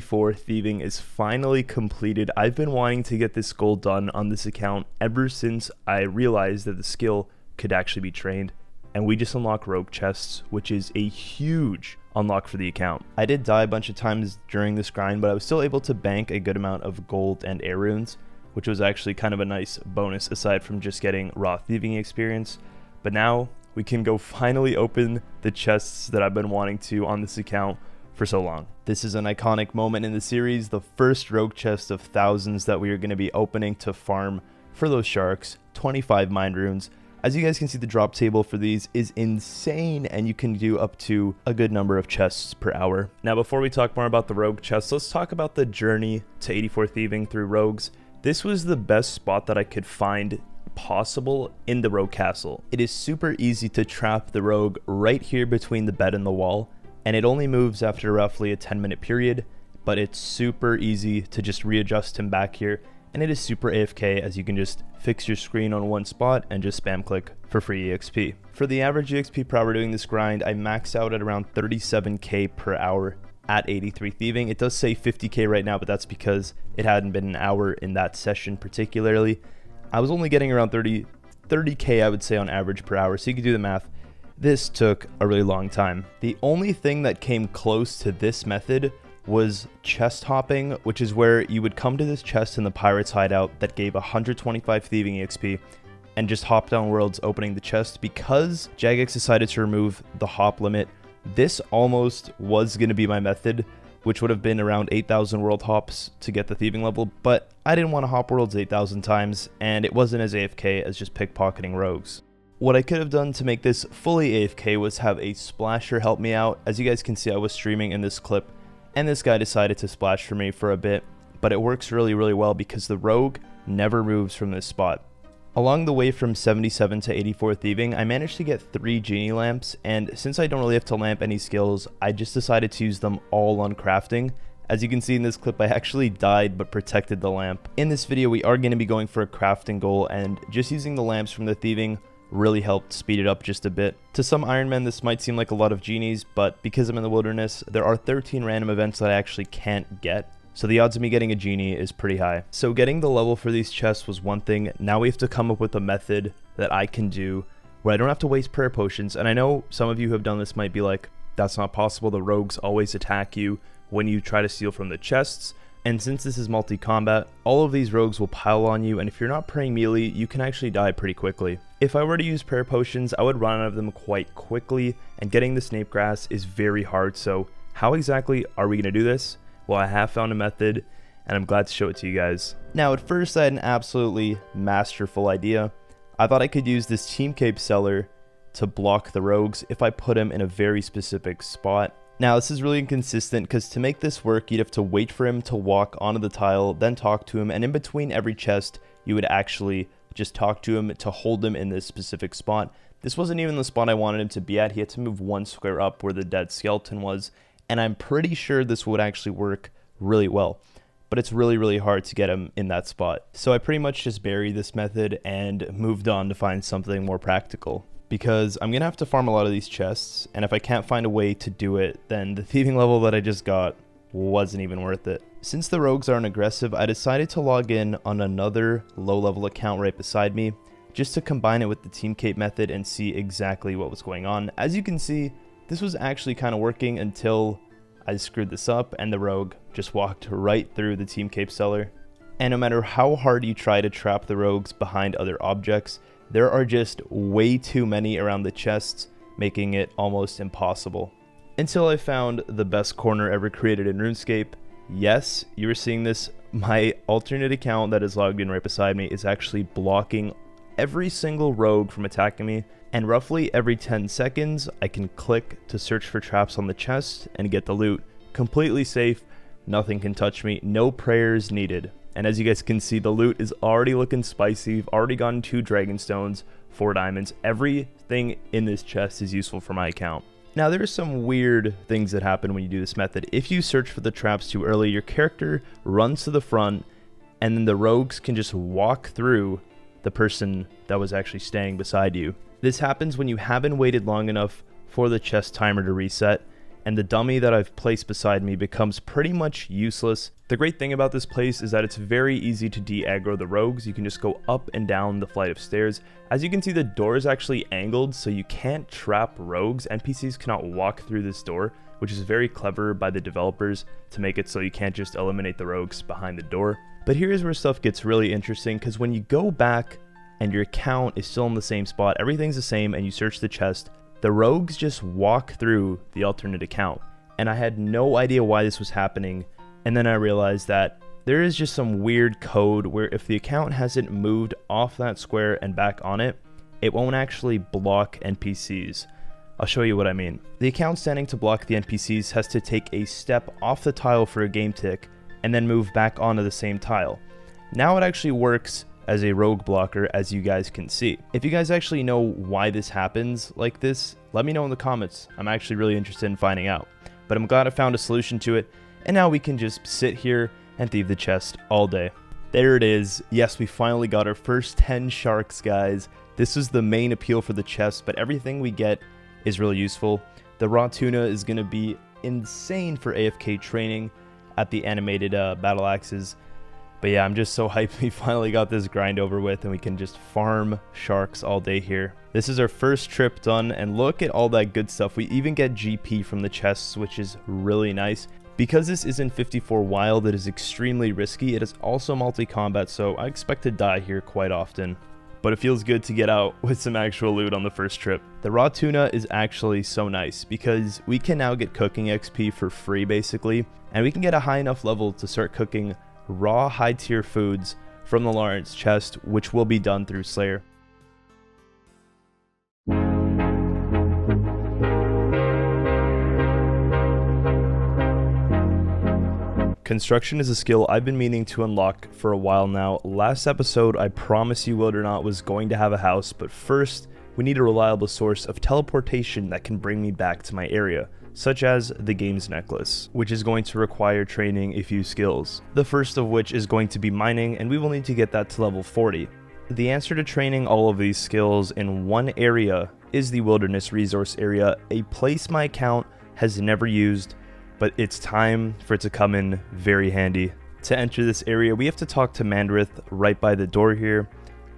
84 Thieving is finally completed. I've been wanting to get this goal done on this account ever since I realized that the skill could actually be trained. And we just unlock rogue chests, which is a huge unlock for the account. I did die a bunch of times during this grind, but I was still able to bank a good amount of gold and air runes, which was actually kind of a nice bonus aside from just getting raw thieving experience. But now we can go finally open the chests that I've been wanting to on this account for so long. This is an iconic moment in the series, the first rogue chest of thousands that we are going to be opening to farm for those sharks, 25 mind runes. As you guys can see, the drop table for these is insane, and you can do up to a good number of chests per hour. Now, before we talk more about the rogue chests, let's talk about the journey to 84 Thieving through rogues. This was the best spot that I could find possible in the rogue castle. It is super easy to trap the rogue right here between the bed and the wall, and it only moves after roughly a 10-minute period, but it's super easy to just readjust him back here. And it is super AFK, as you can just fix your screen on one spot and just spam click for free EXP. For the average EXP per hour doing this grind, I max out at around 37k per hour at 83 Thieving. It does say 50k right now, but that's because it hadn't been an hour in that session particularly. I was only getting around 30k I would say on average per hour, so you can do the math. This took a really long time. The only thing that came close to this method was chest hopping, which is where you would come to this chest in the pirate's hideout that gave 125 thieving EXP and just hop down worlds opening the chest. Because Jagex decided to remove the hop limit, this almost was going to be my method, which would have been around 8,000 world hops to get the thieving level, but I didn't want to hop worlds 8,000 times, and it wasn't as AFK as just pickpocketing rogues. What I could have done to make this fully AFK was have a splasher help me out. As you guys can see, I was streaming in this clip, and this guy decided to splash for me for a bit, but it works really well because the rogue never moves from this spot. Along the way from 77 to 84 Thieving, I managed to get 3 genie lamps, and since I don't really have to lamp any skills, I just decided to use them all on crafting. As you can see in this clip, I actually died but protected the lamp. In this video, we are going to be going for a crafting goal, and just using the lamps from the thieving really helped speed it up just a bit. To some Ironmen, this might seem like a lot of genies, but because I'm in the wilderness, there are 13 random events that I actually can't get, so the odds of me getting a genie is pretty high. So getting the level for these chests was one thing. Now we have to come up with a method that I can do where I don't have to waste prayer potions. And I know some of you who have done this might be like, that's not possible, the rogues always attack you when you try to steal from the chests. And since this is multi-combat, all of these rogues will pile on you, and if you're not praying melee, you can actually die pretty quickly. If I were to use prayer potions, I would run out of them quite quickly, and getting the snape grass is very hard. So how exactly are we going to do this? Well, I have found a method, and I'm glad to show it to you guys. Now, at first I had an absolutely masterful idea. I thought I could use this team cape seller to block the rogues if I put him in a very specific spot. Now, this is really inconsistent because to make this work, you'd have to wait for him to walk onto the tile, then talk to him, and in between every chest, you would actually just talk to him to hold him in this specific spot. This wasn't even the spot I wanted him to be at. He had to move one square up where the dead skeleton was, and I'm pretty sure this would actually work really well. But it's really hard to get him in that spot. So I pretty much just buried this method and moved on to find something more practical, because I'm going to have to farm a lot of these chests, and if I can't find a way to do it, then the thieving level that I just got wasn't even worth it. Since the rogues aren't aggressive, I decided to log in on another low-level account right beside me, just to combine it with the team cape method and see exactly what was going on. As you can see, this was actually kind of working until I screwed this up, and the rogue just walked right through the team cape seller. And no matter how hard you try to trap the rogues behind other objects, there are just way too many around the chests, making it almost impossible. Until I found the best corner ever created in RuneScape. Yes, you were seeing this. My alternate account that is logged in right beside me is actually blocking every single rogue from attacking me. And roughly every 10 seconds, I can click to search for traps on the chest and get the loot. Completely safe, nothing can touch me, no prayers needed. And as you guys can see, the loot is already looking spicy. I've already gotten 2 dragon stones, 4 diamonds. Everything in this chest is useful for my account. Now, there are some weird things that happen when you do this method. If you search for the traps too early, your character runs to the front, and then the rogues can just walk through the person that was actually staying beside you. This happens when you haven't waited long enough for the chest timer to reset, and the dummy that I've placed beside me becomes pretty much useless. The great thing about this place is that it's very easy to de-aggro the rogues. You can just go up and down the flight of stairs. As you can see, the door is actually angled, so you can't trap rogues. NPCs cannot walk through this door, which is very clever by the developers to make it so you can't just eliminate the rogues behind the door. But here's where stuff gets really interesting, because when you go back and your account is still in the same spot, everything's the same, and you search the chest, the rogues just walk through the alternate account. And I had no idea why this was happening, and then I realized that there is just some weird code where if the account hasn't moved off that square and back on it, it won't actually block NPCs. I'll show you what I mean. The account standing to block the NPCs has to take a step off the tile for a game tick, and then move back onto the same tile. Now it actually works as a rogue blocker, as you guys can see. If you guys actually know why this happens like this, let me know in the comments. I'm actually really interested in finding out. But I'm glad I found a solution to it, and now we can just sit here and thieve the chest all day. There it is. Yes, we finally got our first 10 sharks, guys. This was the main appeal for the chest, but everything we get is really useful. The raw tuna is going to be insane for AFK training at the animated battle axes. But yeah, I'm just so hyped we finally got this grind over with and we can just farm sharks all day here. This is our first trip done, and look at all that good stuff. We even get GP from the chests, which is really nice. Because this isn't 54 wild, it is extremely risky. It is also multi-combat, so I expect to die here quite often. But it feels good to get out with some actual loot on the first trip. The raw tuna is actually so nice because we can now get cooking XP for free basically, and we can get a high enough level to start cooking raw high tier foods from the Lawrence chest, which will be done through Slayer. Construction is a skill I've been meaning to unlock for a while now. Last episode, I promised you Wildernauts was going to have a house, but first, we need a reliable source of teleportation that can bring me back to my area, such as the game's necklace, which is going to require training a few skills. The first of which is going to be mining, and we will need to get that to level 40. The answer to training all of these skills in one area is the wilderness resource area, a place my account has never used, but it's time for it to come in very handy. To enter this area, we have to talk to Mandrith right by the door here,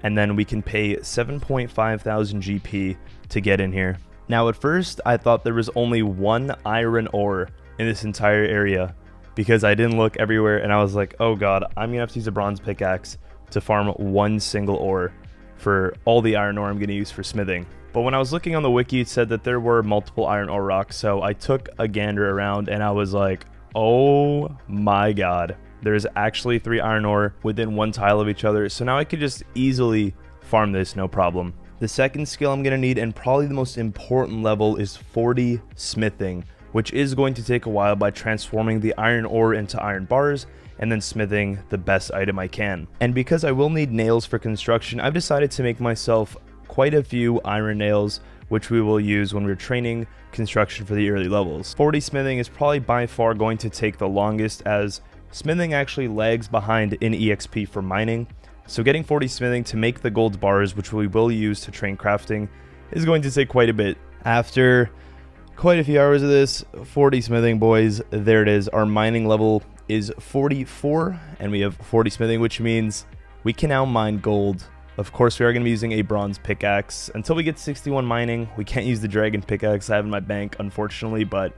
and then we can pay 7,500 GP to get in here. Now at first, I thought there was only one iron ore in this entire area because I didn't look everywhere, and I was like, oh god, I'm gonna have to use a bronze pickaxe to farm one single ore for all the iron ore I'm gonna use for smithing. But when I was looking on the wiki, it said that there were multiple iron ore rocks, so I took a gander around and I was like, oh my god, there's actually 3 iron ore within one tile of each other, so now I could just easily farm this, no problem. The second skill I'm going to need, and probably the most important level, is 40 smithing, which is going to take a while by transforming the iron ore into iron bars and then smithing the best item I can. And because I will need nails for construction, I've decided to make myself quite a few iron nails, which we will use when we're training construction for the early levels. 40 smithing is probably by far going to take the longest, as smithing actually lags behind in EXP for mining. So getting 40 smithing to make the gold bars, which we will use to train crafting, is going to take quite a bit. After quite a few hours of this, 40 smithing, boys, there it is. Our mining level is 44, and we have 40 smithing, which means we can now mine gold. Of course, we are going to be using a bronze pickaxe. Until we get 61 mining, we can't use the dragon pickaxe I have in my bank, unfortunately, but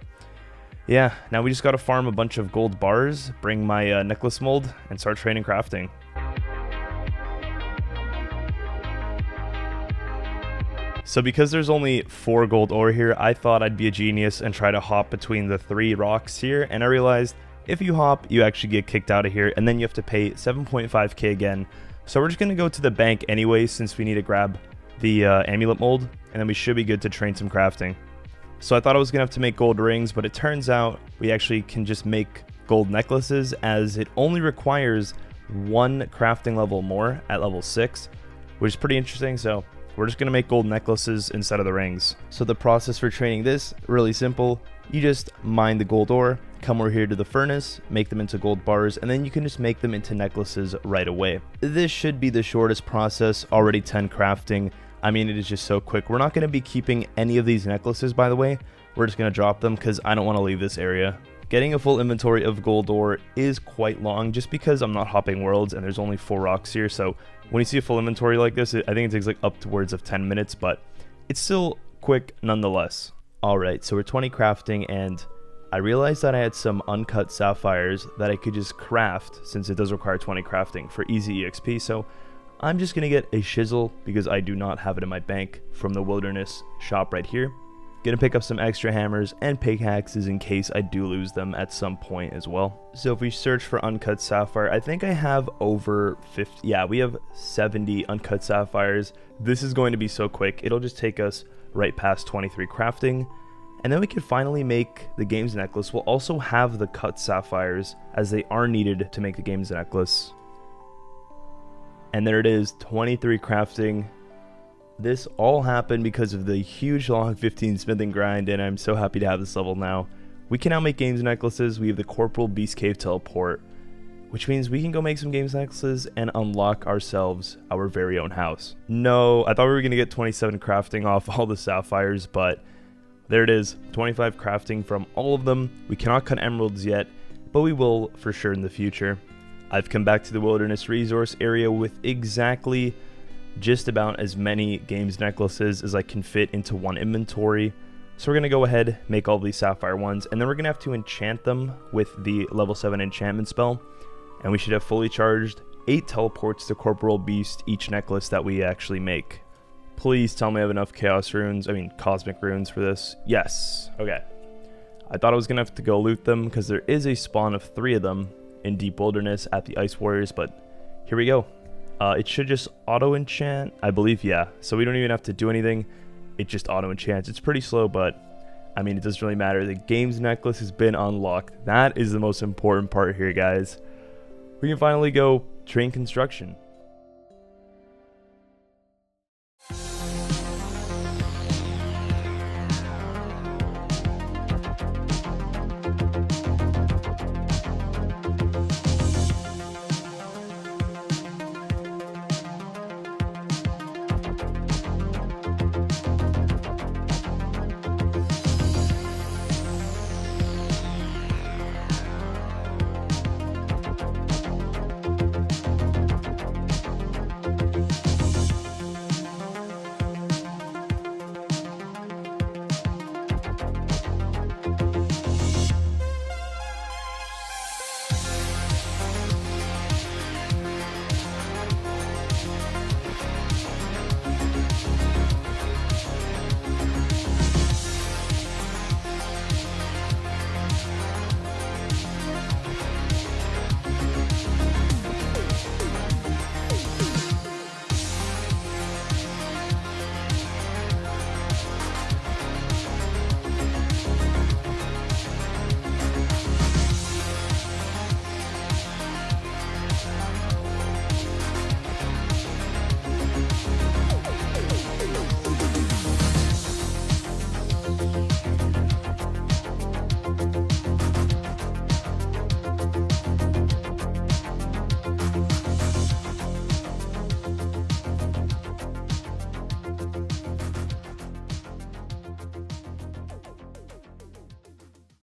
yeah, now we just got to farm a bunch of gold bars, bring my necklace mold, and start training crafting. So because there's only 4 gold ore here, I thought I'd be a genius and try to hop between the 3 rocks here, and I realized if you hop, you actually get kicked out of here, and then you have to pay 7.5k again. So we're just going to go to the bank anyway, since we need to grab the amulet mold, and then we should be good to train some crafting. So I thought I was going to have to make gold rings, but it turns out we actually can just make gold necklaces, as it only requires 1 crafting level more at level 6, which is pretty interesting. So we're just going to make gold necklaces instead of the rings. So the process for training this, really simple. You just mine the gold ore, come over here to the furnace, make them into gold bars, and then you can just make them into necklaces right away. This should be the shortest process, already 10 crafting. I mean, it is just so quick. We're not going to be keeping any of these necklaces, by the way. we're just going to drop them because I don't want to leave this area. Getting a full inventory of gold ore is quite long just because I'm not hopping worlds and there's only 4 rocks here. So when you see a full inventory like this, I think it takes like upwards of 10 minutes, but it's still quick nonetheless. Alright, so we're 20 crafting, and I realized that I had some uncut sapphires that I could just craft since it does require 20 crafting for easy EXP. So I'm just going to get a chisel because I do not have it in my bank from the wilderness shop right here. Gonna pick up some extra hammers and pickaxes in case I do lose them at some point as well. So if we search for uncut sapphire, I think I have over 50. Yeah, we have 70 uncut sapphires. This is going to be so quick. It'll just take us right past 23 crafting. And then we can finally make the games necklace. We'll also have the cut sapphires as they are needed to make the games necklace. And there it is, 23 crafting. This all happened because of the huge long 15 smithing grind, and I'm so happy to have this level now. We can now make games necklaces. We have the Corporal Beast Cave teleport, which means we can go make some games necklaces and unlock ourselves our very own house. No, I thought we were going to get 27 crafting off all the sapphires, but there it is, 25 crafting from all of them. We cannot cut emeralds yet, but we will for sure in the future. I've come back to the wilderness resource area with exactly just about as many games necklaces as I can fit into one inventory. So we're going to go ahead, make all these sapphire ones, and then we're going to have to enchant them with the level 7 enchantment spell. And we should have fully charged 8 teleports to Corporal Beast each necklace that we actually make. Please tell me I have enough cosmic runes for this. Yes. Okay. I thought I was going to have to go loot them because there is a spawn of 3 of them in Deep Wilderness at the Ice Warriors, but here we go. It should just auto-enchant, I believe, yeah. So we don't even have to do anything. It just auto-enchants. It's pretty slow, but, I mean, it doesn't really matter. The games necklace has been unlocked. That is the most important part here, guys. We can finally go train construction.